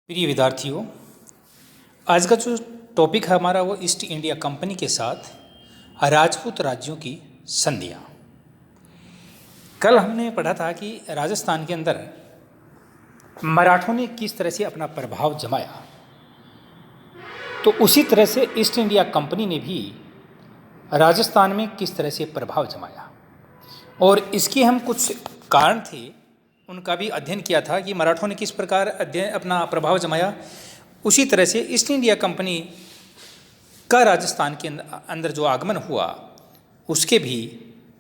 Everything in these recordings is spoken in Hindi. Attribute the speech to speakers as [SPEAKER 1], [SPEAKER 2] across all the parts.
[SPEAKER 1] प्रिय विद्यार्थियों, आज का जो टॉपिक है हमारा वो ईस्ट इंडिया कंपनी के साथ राजपूत राज्यों की संधियाँ। कल हमने पढ़ा था कि राजस्थान के अंदर मराठों ने किस तरह से अपना प्रभाव जमाया, तो उसी तरह से ईस्ट इंडिया कंपनी ने भी राजस्थान में किस तरह से प्रभाव जमाया और इसके हम कुछ कारण थे उनका भी अध्ययन किया था कि मराठों ने किस प्रकार अपना प्रभाव जमाया। उसी तरह से ईस्ट इंडिया कंपनी का राजस्थान के अंदर जो आगमन हुआ उसके भी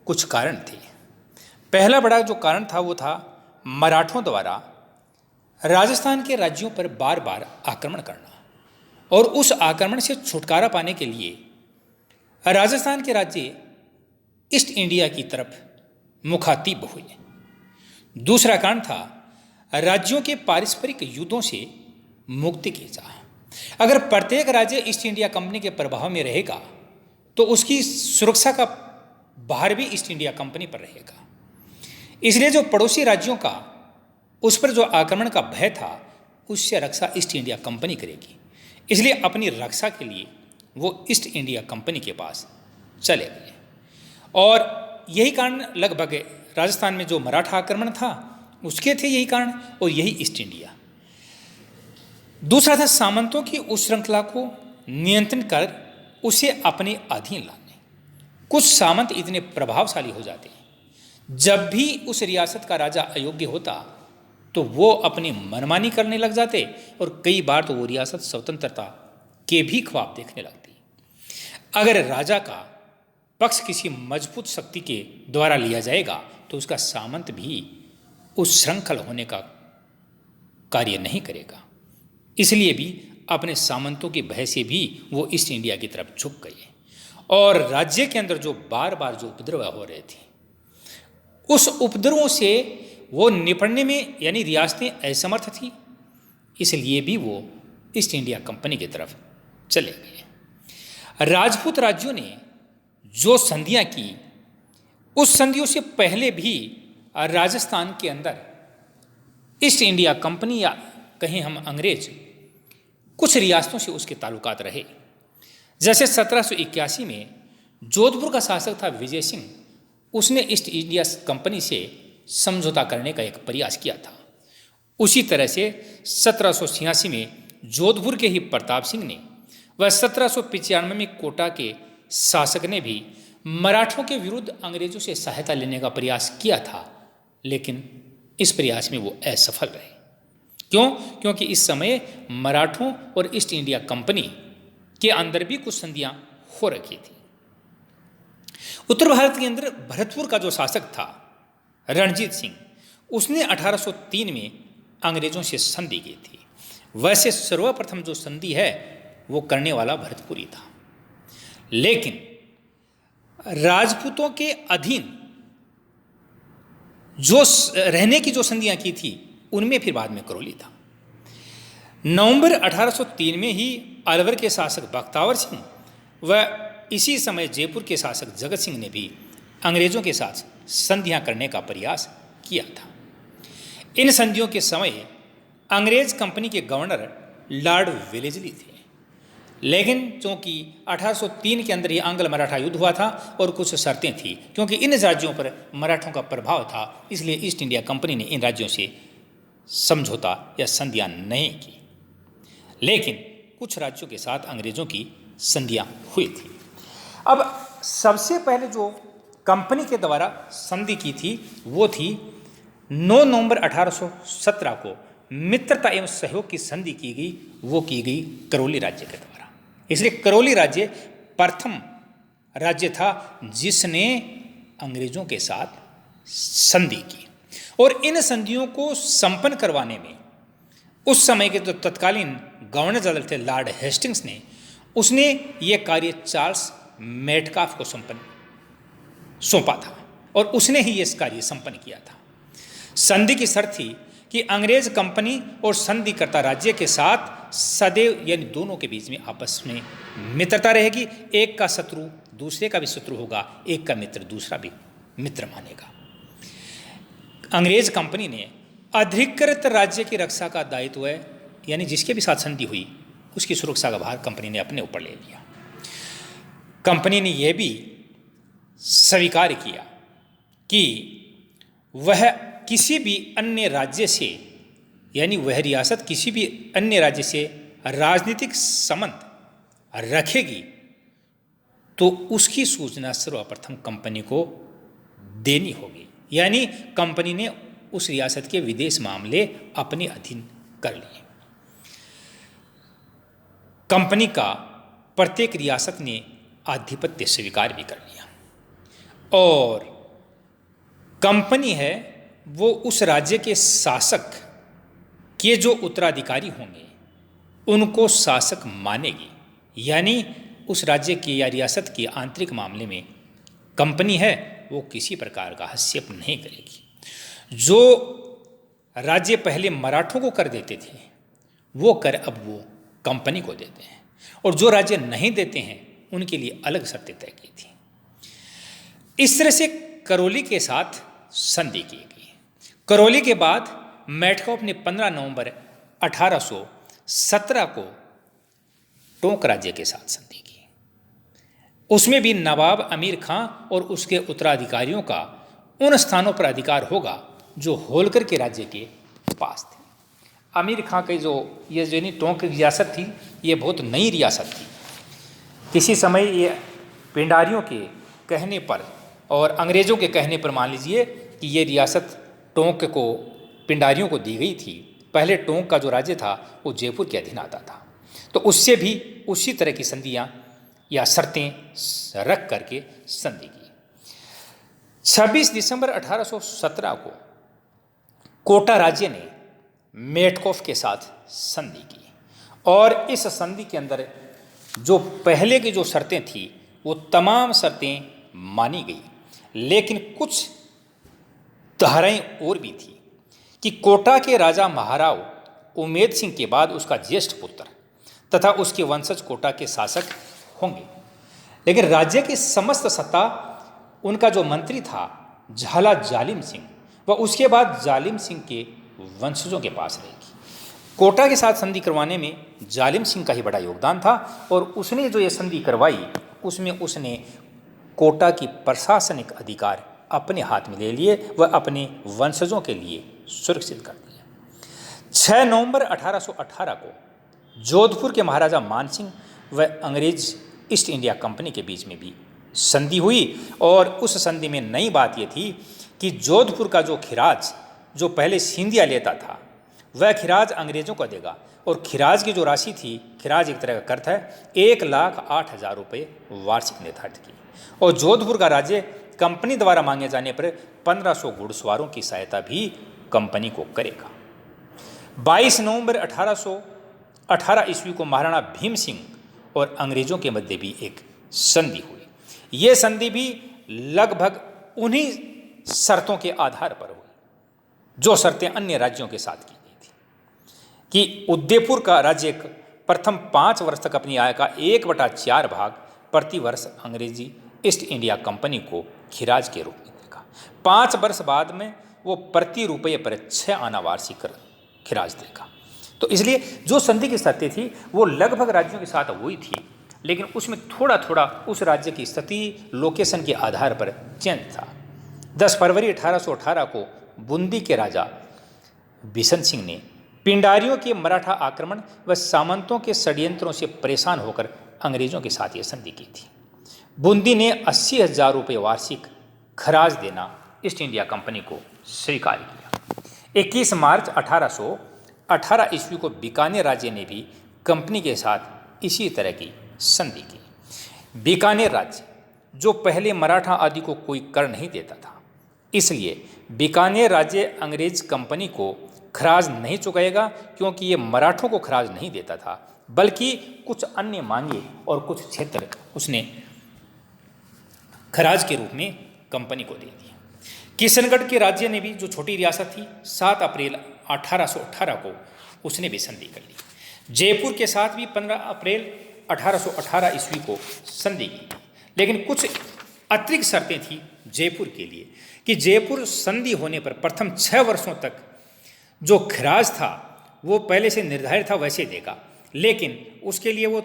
[SPEAKER 1] कुछ कारण थे। पहला बड़ा जो कारण था वो था मराठों द्वारा राजस्थान के राज्यों पर बार बार आक्रमण करना और उस आक्रमण से छुटकारा पाने के लिए राजस्थान के राज्य ईस्ट इंडिया की तरफ मुखातिब हुए। दूसरा कारण था राज्यों के पारस्परिक युद्धों से मुक्ति की चाह। अगर प्रत्येक राज्य ईस्ट इंडिया कंपनी के प्रभाव में रहेगा तो उसकी सुरक्षा का भार भी ईस्ट इंडिया कंपनी पर रहेगा। इसलिए जो पड़ोसी राज्यों का उस पर जो आक्रमण का भय था उससे रक्षा ईस्ट इंडिया कंपनी करेगी। इसलिए अपनी रक्षा के लिए वो ईस्ट इंडिया कंपनी के पास चले गए और यही कारण लगभग राजस्थान में जो मराठा आक्रमण था उसके थे यही कारण और यही ईस्ट इंडिया। दूसरा था सामंतों की उस श्रृंखला को नियंत्रण कर उसे अपने अधीन लाने। कुछ सामंत इतने प्रभावशाली हो जाते हैं जब भी उस रियासत का राजा अयोग्य होता तो वो अपनी मनमानी करने लग जाते और कई बार तो वो रियासत स्वतंत्रता के भी ख्वाब देखने लगती। अगर राजा का पक्ष किसी मजबूत शक्ति के द्वारा लिया जाएगा तो उसका सामंत भी उस श्रृंखल होने का कार्य नहीं करेगा। इसलिए भी अपने सामंतों के भय से भी वो ईस्ट इंडिया की तरफ झुक गए और राज्य के अंदर जो बार बार जो उपद्रव हो रहे थे उस उपद्रवों से वो निपटने में यानी रियासतें असमर्थ थी, इसलिए भी वो ईस्ट इंडिया कंपनी की तरफ चले गए। राजपूत राज्यों ने जो संधियां की उस संधियों से पहले भी राजस्थान के अंदर ईस्ट इंडिया कंपनी या कहें हम अंग्रेज कुछ रियासतों से उसके ताल्लुकात रहे। जैसे 1781 में जोधपुर का शासक था विजय सिंह, उसने ईस्ट इंडिया कंपनी से समझौता करने का एक प्रयास किया था। उसी तरह से 1786 में जोधपुर के ही प्रताप सिंह ने व 1795 में कोटा के शासक ने भी मराठों के विरुद्ध अंग्रेजों से सहायता लेने का प्रयास किया था, लेकिन इस प्रयास में वो असफल रहे। क्यों? क्योंकि इस समय मराठों और ईस्ट इंडिया कंपनी के अंदर भी कुछ संधियां हो रखी थी। उत्तर भारत के अंदर भरतपुर का जो शासक था रणजीत सिंह, उसने 1803 में अंग्रेजों से संधि की थी। वैसे सर्वप्रथम जो संधि है वो करने वाला भरतपुरी था, लेकिन राजपूतों के अधीन जो रहने की जो संधियां की थी उनमें फिर बाद में करौली था। नवंबर 1803 में ही अलवर के शासक बख्तावर सिंह व इसी समय जयपुर के शासक जगत सिंह ने भी अंग्रेजों के साथ संधियां करने का प्रयास किया था। इन संधियों के समय अंग्रेज कंपनी के गवर्नर लॉर्ड वेलेस्ली थे, लेकिन चूंकि 1803 के अंदर ही आंग्ल मराठा युद्ध हुआ था और कुछ शर्तें थी, क्योंकि इन राज्यों पर मराठों का प्रभाव था, इसलिए ईस्ट इंडिया कंपनी ने इन राज्यों से समझौता या संधियां नहीं की, लेकिन कुछ राज्यों के साथ अंग्रेजों की संधियां हुई थी। अब सबसे पहले जो कंपनी के द्वारा संधि की थी वो थी 9 नवंबर 1817 को मित्रता एवं सहयोग की संधि की गई, वो की गई करौली राज्य के द्वारा। इसलिए करौली राज्य प्रथम राज्य था जिसने अंग्रेजों के साथ संधि की और इन संधियों को संपन्न करवाने में उस समय के जो तत्कालीन गवर्नर जनरल थे लॉर्ड हेस्टिंग्स ने उसने ये कार्य चार्ल्स मेटकाफ को सौंपा था और उसने ही ये कार्य संपन्न किया था। संधि की शर्त थी कि अंग्रेज कंपनी और संधिकर्ता राज्य के साथ सदैव यानी दोनों के बीच में आपस में मित्रता रहेगी। एक का शत्रु दूसरे का भी शत्रु होगा, एक का मित्र दूसरा भी मित्र मानेगा। अंग्रेज कंपनी ने अधिकृत राज्य की रक्षा का दायित्व यानी जिसके भी साथ संधि हुई उसकी सुरक्षा का भार कंपनी ने अपने ऊपर ले लिया। कंपनी ने यह भी स्वीकार किया कि वह किसी भी अन्य राज्य से, यानी वह रियासत किसी भी अन्य राज्य से राजनीतिक संबंध रखेगी तो उसकी सूचना सर्वप्रथम कंपनी को देनी होगी। यानी कंपनी ने उस रियासत के विदेश मामले अपने अधीन कर लिए। कंपनी का प्रत्येक रियासत ने आधिपत्य स्वीकार भी कर लिया और कंपनी है वो उस राज्य के शासक के जो उत्तराधिकारी होंगे उनको शासक मानेगी। यानी उस राज्य के या रियासत के आंतरिक मामले में कंपनी है वो किसी प्रकार का हस्तक्षेप नहीं करेगी। जो राज्य पहले मराठों को कर देते थे वो कर अब वो कंपनी को देते हैं और जो राज्य नहीं देते हैं उनके लिए अलग शर्तें तय की थी। इस तरह से करौली के साथ संधि की गई। करौली के बाद मेटकॉफ ने 15 नवंबर 1817 को टोंक राज्य के साथ संधि की। उसमें भी नवाब अमीर खां और उसके उत्तराधिकारियों का उन स्थानों पर अधिकार होगा जो होलकर के राज्य के पास थे। अमीर खां की जो ये टोंक रियासत थी ये बहुत नई रियासत थी। किसी समय ये पिंडारियों के कहने पर और अंग्रेज़ों के कहने पर मान लीजिए कि ये रियासत टोंक को पिंडारियों को दी गई थी। पहले टोंक का जो राज्य था वो जयपुर के अधीन आता था, तो उससे भी उसी तरह की संधियाँ या शर्तें रख करके संधि की। 26 दिसंबर 1817 को कोटा राज्य ने मेटकॉफ के साथ संधि की और इस संधि के अंदर जो पहले की जो शर्तें थी वो तमाम शर्तें मानी गई, लेकिन कुछ धाराएं और भी थी कि कोटा के राजा महाराव उमेद सिंह के बाद उसका ज्येष्ठ पुत्र तथा उसके वंशज कोटा के शासक होंगे। लेकिन राज्य की समस्त सत्ता उनका जो मंत्री था झाला जालिम सिंह व उसके बाद जालिम सिंह के वंशजों के पास रहेगी। कोटा के साथ संधि करवाने में जालिम सिंह का ही बड़ा योगदान था और उसने जो ये संधि करवाई उसमें उसने कोटा की प्रशासनिक अधिकार अपने हाथ में ले लिए व अपने वंशजों के लिए सुरक्षित कर दिए। 6 नवंबर 1818 को जोधपुर के महाराजा मानसिंह व अंग्रेज ईस्ट इंडिया कंपनी के बीच में भी संधि हुई और उस संधि में नई बात यह थी कि जोधपुर का जो खिराज जो पहले सिंधिया लेता था वह खिराज अंग्रेज़ों को देगा और खिराज की जो राशि थी, खिराज एक तरह का कर था, 1,08,000 रुपये वार्षिक निर्धारित की और जोधपुर का राज्य कंपनी द्वारा मांगे जाने पर 1500 घुड़सवारों की सहायता भी कंपनी को करेगा। 22 नवंबर 1818 ईस्वी को महाराणा भीम सिंह और अंग्रेज़ों के मध्य भी एक संधि हुई। ये संधि भी लगभग उन्हीं शर्तों के आधार पर हुई जो शर्तें अन्य राज्यों के साथ की गई थी कि उदयपुर का राज्य प्रथम 5 वर्ष तक अपनी आय का 1/4 भाग प्रति वर्ष अंग्रेजी ईस्ट इंडिया कंपनी को खिराज के रूप में देगा। 5 वर्ष बाद में वो प्रति रुपये पर 6 आना वार्षिक खिराज देगा। तो इसलिए जो संधि की शर्तें थी वो लगभग राज्यों के साथ हुई थी, लेकिन उसमें थोड़ा थोड़ा उस राज्य की स्थिति लोकेशन के आधार पर चेंज था। 10 फरवरी 1818 को बूंदी के राजा बिशन सिंह ने पिंडारियों के मराठा आक्रमण व सामंतों के षड्यंत्रों से परेशान होकर अंग्रेज़ों के साथ ये संधि की थी। बूंदी ने 80,000 रुपये वार्षिक खराज देना ईस्ट इंडिया कंपनी को स्वीकार किया। 21 मार्च 1818 ईस्वी को बीकानेर राज्य ने भी कंपनी के साथ इसी तरह की संधि की। बीकानेर राज्य जो पहले मराठा आदि को कोई कर नहीं देता था, इसलिए बीकानेर राज्य अंग्रेज कंपनी को खराज नहीं चुकाएगा, क्योंकि ये मराठों को खराज नहीं देता था, बल्कि कुछ अन्य मांगे और कुछ क्षेत्र उसने खराज के रूप में कंपनी को दे दिया। किशनगढ़ के राज्य ने भी जो छोटी रियासत थी 7 अप्रैल 1818 को उसने भी संधि कर ली। जयपुर के साथ भी 15 अप्रैल 1818 ईस्वी को संधि की, लेकिन कुछ अतिरिक्त शर्तें थी जयपुर के लिए कि जयपुर संधि होने पर प्रथम 6 वर्षों तक जो खराज था वो पहले से निर्धारित था वैसे देगा, लेकिन उसके लिए वो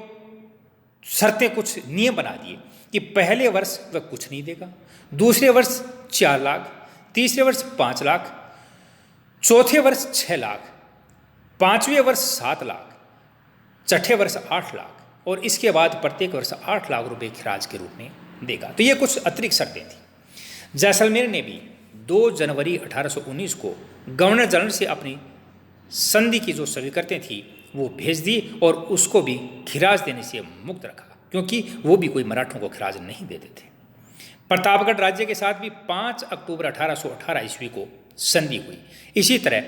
[SPEAKER 1] शर्तें, कुछ नियम बना दिए कि पहले वर्ष वह कुछ नहीं देगा, दूसरे वर्ष 4 लाख, तीसरे वर्ष 5 लाख, चौथे वर्ष 6 लाख, पांचवें वर्ष 7 लाख, छठे वर्ष 8 लाख और इसके बाद प्रत्येक वर्ष 8 लाख रुपए खराज के रूप में देगा। तो ये कुछ अतिरिक्त शर्तें थी। जैसलमेर ने भी 2 जनवरी 1819 को गवर्नर जनरल से अपनी संधि की जो स्वीकृतें थी वो भेज दी और उसको भी खिराज देने से मुक्त रखा, क्योंकि वो भी कोई मराठों को खिराज नहीं देते थे। प्रतापगढ़ राज्य के साथ भी 5 अक्टूबर 1818 ईस्वी को संधि हुई। इसी तरह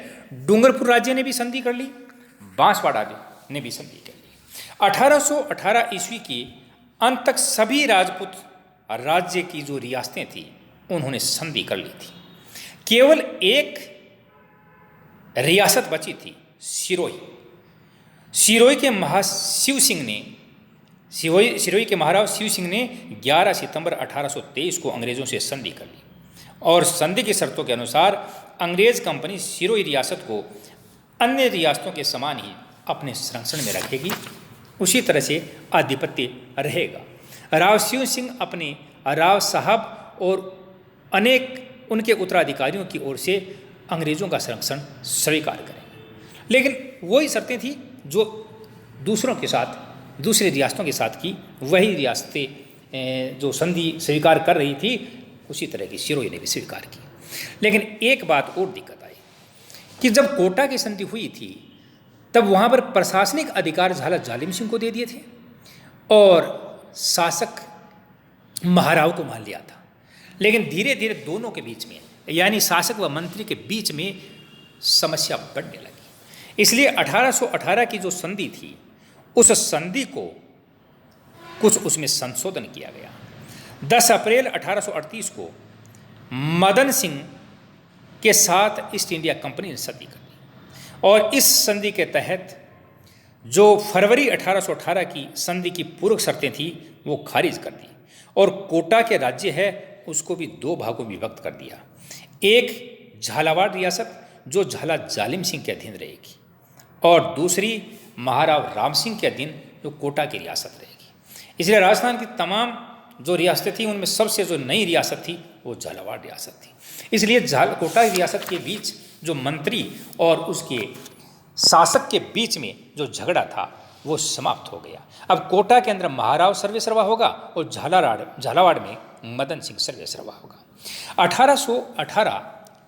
[SPEAKER 1] डूंगरपुर राज्य ने भी संधि कर ली, बांसवाड़ा ने भी संधि कर ली। 1818 ईस्वी के अंत तक सभी राजपूत राज्य की जो रियासतें थी उन्होंने संधि कर ली थी। केवल एक रियासत बची थी, सिरोही। सिरोही के महाराव शिव सिंह ने 11 सितंबर 1823 को अंग्रेजों से संधि कर ली और संधि की शर्तों के अनुसार अंग्रेज कंपनी सिरोही रियासत को अन्य रियासतों के समान ही अपने संरक्षण में रखेगी, उसी तरह से आधिपत्य रहेगा। राव शिव सिंह अपने राव साहब और अनेक उनके उत्तराधिकारियों की ओर से अंग्रेजों का संरक्षण स्वीकार करेंगे, लेकिन वही शर्तें थी जो दूसरों के साथ, दूसरे रियासतों के साथ की, वही रियासतें जो संधि स्वीकार कर रही थी उसी तरह की सिरोही ने भी स्वीकार की। लेकिन एक बात और दिक्कत आई कि जब कोटा की संधि हुई थी तब वहाँ पर प्रशासनिक अधिकार झाला जालिम सिंह को दे दिए थे और शासक महाराव को मान लिया था। लेकिन धीरे धीरे दोनों के बीच में, यानी शासक व मंत्री के बीच में समस्या बढ़ने लगी। इसलिए 1818 की जो संधि थी उस संधि को कुछ उसमें संशोधन किया गया। 10 अप्रैल 1838 को मदन सिंह के साथ ईस्ट इंडिया कंपनी ने संधि कर दी और इस संधि के तहत जो फरवरी 1818 की संधि की पूर्व शर्तें थी वो खारिज कर दी और कोटा के राज्य है उसको भी 2 भागों में विभक्त कर दिया। एक झालावाड़ रियासत जो झाला जालिम सिंह के अधीन रहेगी और दूसरी महाराव राम सिंह के अधीन जो कोटा की रियासत रहेगी। इसलिए राजस्थान की तमाम जो रियासतें थी उनमें सबसे जो नई रियासत थी वो झालावाड़ रियासत थी। इसलिए कोटा रियासत के बीच जो मंत्री और उसके शासक के बीच में जो झगड़ा था वो समाप्त हो गया। अब कोटा के अंदर महाराव सर्वेसर्वा होगा और झालावाड़ में मदन सिंह सर्वेसर्वा होगा। 1818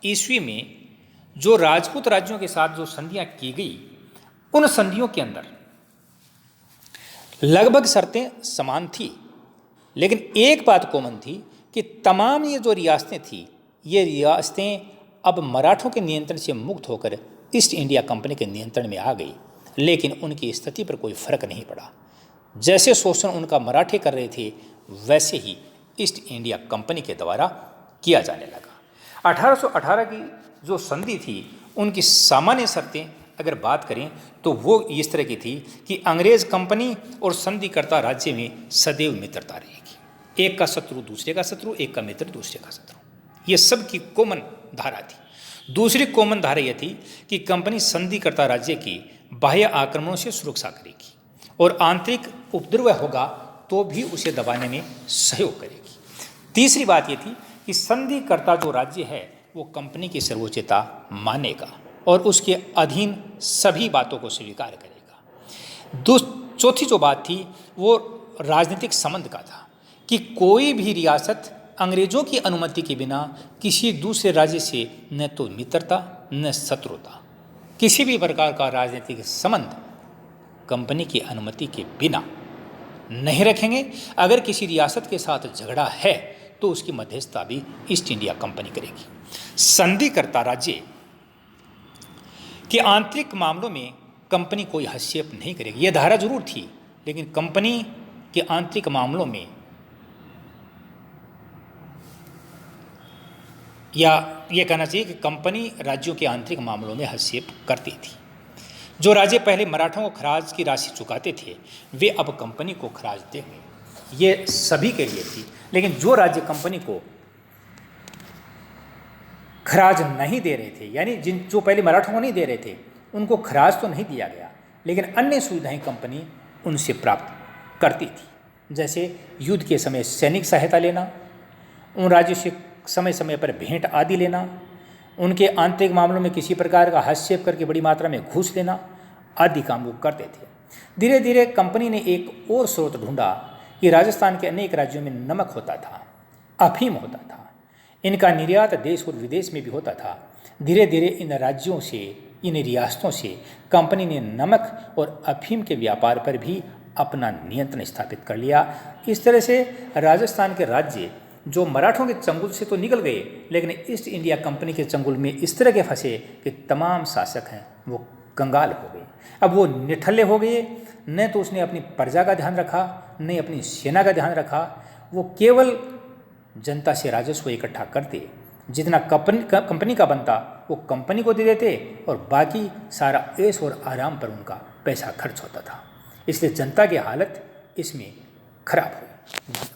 [SPEAKER 1] ईस्वी में जो राजपूत राज्यों के साथ जो संधियां की गई उन संधियों के अंदर लगभग शर्तें समान थी, लेकिन एक बात कॉमन थी कि तमाम ये जो रियासतें थी ये रियासतें अब मराठों के नियंत्रण से मुक्त होकर ईस्ट इंडिया कंपनी के नियंत्रण में आ गई, लेकिन उनकी स्थिति पर कोई फर्क नहीं पड़ा। जैसे शोषण उनका मराठे कर रहे थे वैसे ही ईस्ट इंडिया कंपनी के द्वारा किया जाने लगा। 1818 की जो संधि थी उनकी सामान्य शर्तें अगर बात करें तो वो इस तरह की थी कि अंग्रेज कंपनी और संधिकर्ता राज्य में सदैव मित्रता रहेगी। एक का शत्रु दूसरे का शत्रु, एक का मित्र दूसरे का शत्रु, ये सब की कॉमन धारा थी। दूसरी कॉमन धारा यह थी कि कंपनी संधिकर्ता राज्य की बाह्य आक्रमणों से सुरक्षा करेगी और आंतरिक उपद्रव होगा तो भी उसे दबाने में सहयोग करेगी। तीसरी बात यह थी कि संधिकर्ता जो राज्य है वो कंपनी की सर्वोच्चता मानेगा और उसके अधीन सभी बातों को स्वीकार करेगा। चौथी जो बात थी वो राजनीतिक संबंध का था कि कोई भी रियासत अंग्रेजों की अनुमति के बिना किसी दूसरे राज्य से न तो मित्रता न शत्रुता, किसी भी प्रकार का राजनीतिक संबंध कंपनी की अनुमति के बिना नहीं रखेंगे। अगर किसी रियासत के साथ झगड़ा है तो उसकी मध्यस्थता भी ईस्ट इंडिया कंपनी करेगी। संधिकर्ता राज्य के आंतरिक मामलों में कंपनी कोई हस्तक्षेप नहीं करेगी। यह धारा जरूर थी, लेकिन कंपनी के आंतरिक मामलों में या यह कहना चाहिए कि कंपनी राज्यों के आंतरिक मामलों में हस्तक्षेप करती थी। जो राज्य पहले मराठों को खराज की राशि चुकाते थे वे अब कंपनी को खराज देंगे, ये सभी के लिए थी। लेकिन जो राज्य कंपनी को खराज नहीं दे रहे थे, यानी जो पहले मराठों को नहीं दे रहे थे, उनको खराज तो नहीं दिया गया, लेकिन अन्य सुविधाएं कंपनी उनसे प्राप्त करती थी, जैसे युद्ध के समय सैनिक सहायता लेना, उन राज्यों से समय समय पर भेंट आदि लेना, उनके आंतरिक मामलों में किसी प्रकार का हस्तक्षेप करके बड़ी मात्रा में घूस लेना आदि काम वो करते थे। धीरे धीरे कंपनी ने एक और स्रोत ढूंढा कि राजस्थान के अनेक राज्यों में नमक होता था, अफीम होता था, इनका निर्यात देश और विदेश में भी होता था। धीरे धीरे इन राज्यों से, इन रियासतों से कंपनी ने नमक और अफीम के व्यापार पर भी अपना नियंत्रण स्थापित कर लिया। इस तरह से राजस्थान के राज्य जो मराठों के चंगुल से तो निकल गए, लेकिन ईस्ट इंडिया कंपनी के चंगुल में इस तरह के फंसे कि तमाम शासक हैं वो कंगाल हो गए। अब वो निठल्ले हो गए, न तो उसने अपनी प्रजा का ध्यान रखा, न अपनी सेना का ध्यान रखा। वो केवल जनता से राजस्व इकट्ठा करते, जितना कंपनी का बनता वो कंपनी को दे देते और बाकी सारा ऐश और आराम पर उनका पैसा खर्च होता था। इसलिए जनता की हालत इसमें खराब हुई।